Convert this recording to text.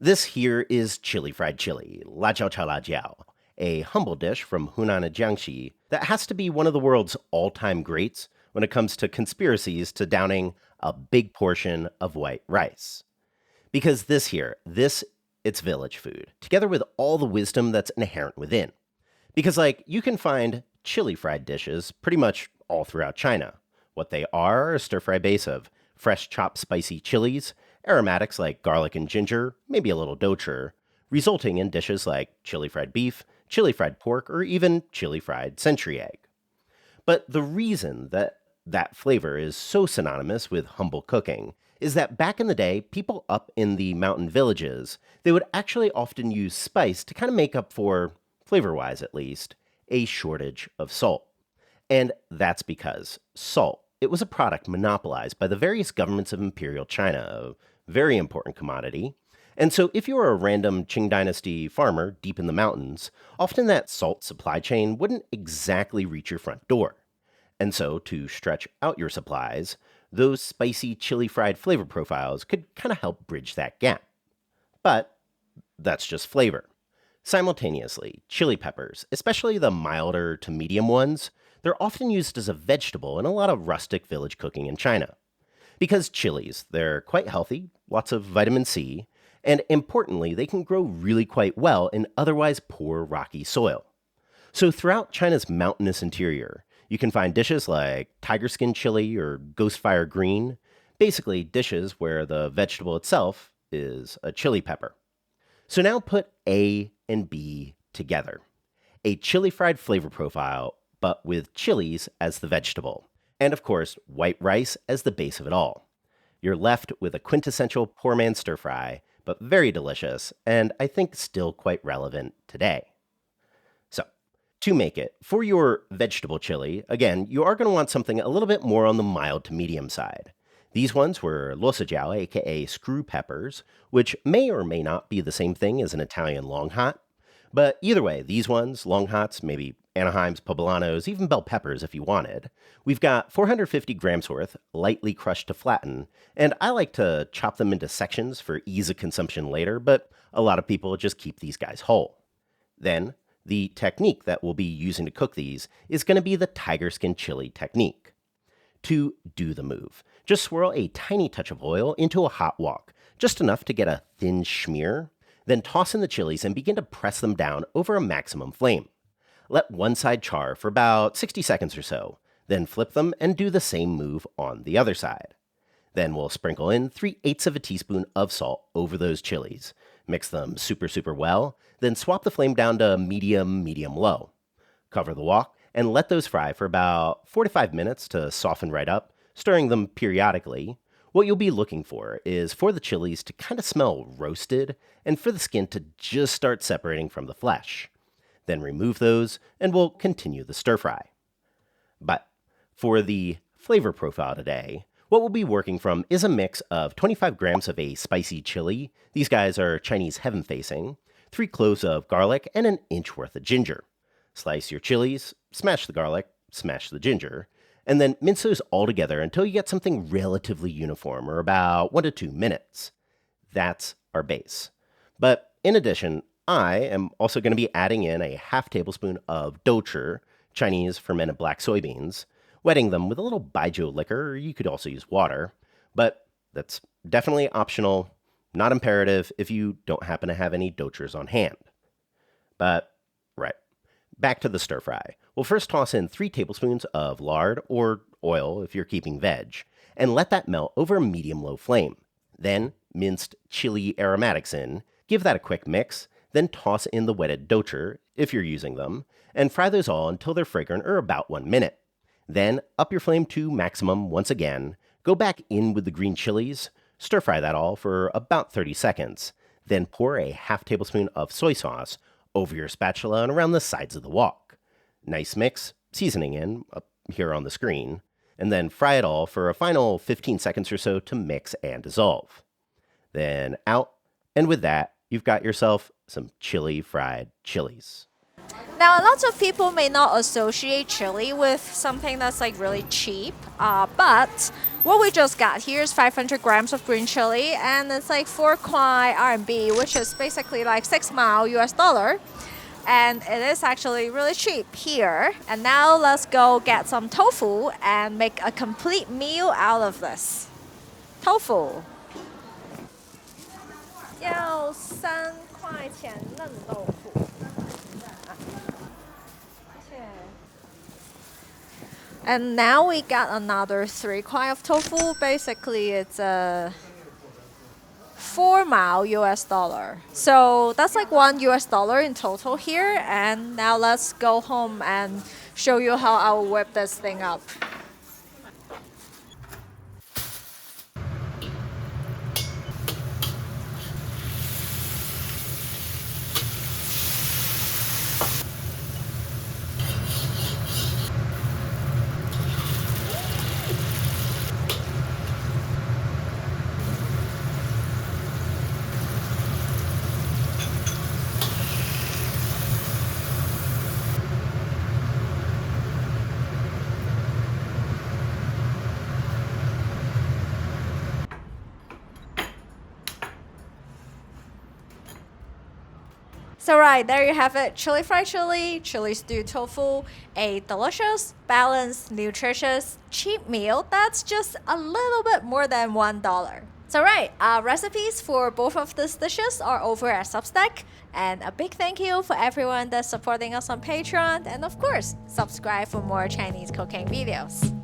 This here is chili fried chili,辣椒炒辣椒, a humble dish from Hunan and Jiangxi that has to be one of the world's all-time greats when it comes to conspiracies to downing a big portion of white rice. Because it's village food, together with all the wisdom that's inherent within. Because, you can find chili fried dishes pretty much all throughout China. What they are a stir fry base of fresh chopped spicy chilies, aromatics like garlic and ginger, maybe a little doucher, resulting in dishes like chili fried beef, chili fried pork, or even chili fried century egg. But the reason that flavor is so synonymous with humble cooking is that back in the day, people up in the mountain villages, they would actually often use spice to kind of make up for, flavor-wise at least, a shortage of salt. And that's because salt, it was a product monopolized by the various governments of Imperial China, a very important commodity. And so if you were a random Qing Dynasty farmer deep in the mountains, often that salt supply chain wouldn't exactly reach your front door. And so to stretch out your supplies, those spicy chili fried flavor profiles could kind of help bridge that gap. But that's just flavor. Simultaneously, chili peppers, especially the milder to medium ones, they're often used as a vegetable in a lot of rustic village cooking in China. Because chilies, they're quite healthy, lots of vitamin C, and importantly, they can grow really quite well in otherwise poor rocky soil. So throughout China's mountainous interior, you can find dishes like tiger skin chili or ghost fire green, basically dishes where the vegetable itself is a chili pepper. So now put A and B together. A chili fried flavor profile, but with chilies as the vegetable. And of course, white rice as the base of it all. You're left with a quintessential poor man stir fry, but very delicious, and I think still quite relevant today. So, to make it, for your vegetable chili, again, you are going to want something a little bit more on the mild to medium side. These ones were locijiao, aka screw peppers, which may or may not be the same thing as an Italian long hot. But either way, these ones, long hots, maybe Anaheims, poblanos, even bell peppers if you wanted. We've got 450 grams worth, lightly crushed to flatten, and I like to chop them into sections for ease of consumption later, but a lot of people just keep these guys whole. Then, the technique that we'll be using to cook these is going to be the tiger skin chili technique. To do the move, just swirl a tiny touch of oil into a hot wok, just enough to get a thin schmear, then toss in the chilies and begin to press them down over a maximum flame. Let one side char for about 60 seconds or so, then flip them and do the same move on the other side. Then we'll sprinkle in 3/8 of a teaspoon of salt over those chilies. Mix them super well, then swap the flame down to medium-low. Cover the wok and let those fry for about 4 to 5 minutes to soften right up, stirring them periodically. What you'll be looking for is for the chilies to kind of smell roasted and for the skin to just start separating from the flesh. Then remove those and we'll continue the stir fry. But for the flavor profile today, what we'll be working from is a mix of 25 grams of a spicy chili. These guys are Chinese heaven-facing, 3 cloves of garlic, and an inch worth of ginger. Slice your chilies, smash the garlic, smash the ginger, and then mince those all together until you get something relatively uniform, or about 1 to 2 minutes. That's our base. But in addition, I am also going to be adding in a half tablespoon of doucher, Chinese fermented black soybeans, wetting them with a little baijiu liquor, or you could also use water, but that's definitely optional, not imperative if you don't happen to have any douchers on hand. But, right, back to the stir fry. We'll first toss in 3 tablespoons of lard, or oil if you're keeping veg, and let that melt over a medium-low flame. Then, minced chili aromatics in, give that a quick mix, then toss in the wetted doucher, if you're using them, and fry those all until they're fragrant or about 1 minute. Then, up your flame to maximum once again, go back in with the green chilies, stir fry that all for about 30 seconds, then pour a half tablespoon of soy sauce over your spatula and around the sides of the wok. Nice mix, seasoning in, up here on the screen, and then fry it all for a final 15 seconds or so to mix and dissolve. Then out, and with that, you've got yourself some chili fried chilies. Now, a lot of people may not associate chili with something that's like really cheap, but what we just got here is 500 grams of green chili, and it's like 4 kwai RMB, which is basically like 6 mao US dollar. And it is actually really cheap here. And now let's go get some tofu and make a complete meal out of this. Tofu. 要3块钱嫩豆腐。And now we got another 3 kwai of tofu. Basically, it's a 4 mao US dollar. So that's like $1 in total here. And now let's go home and show you how I will whip this thing up. So right, there you have it. Chili fried chili, chili stewed tofu, a delicious, balanced, nutritious, cheap meal that's just a little bit more than $1. So right, recipes for both of these dishes are over at Substack. And a big thank you for everyone that's supporting us on Patreon. And of course, subscribe for more Chinese cooking videos.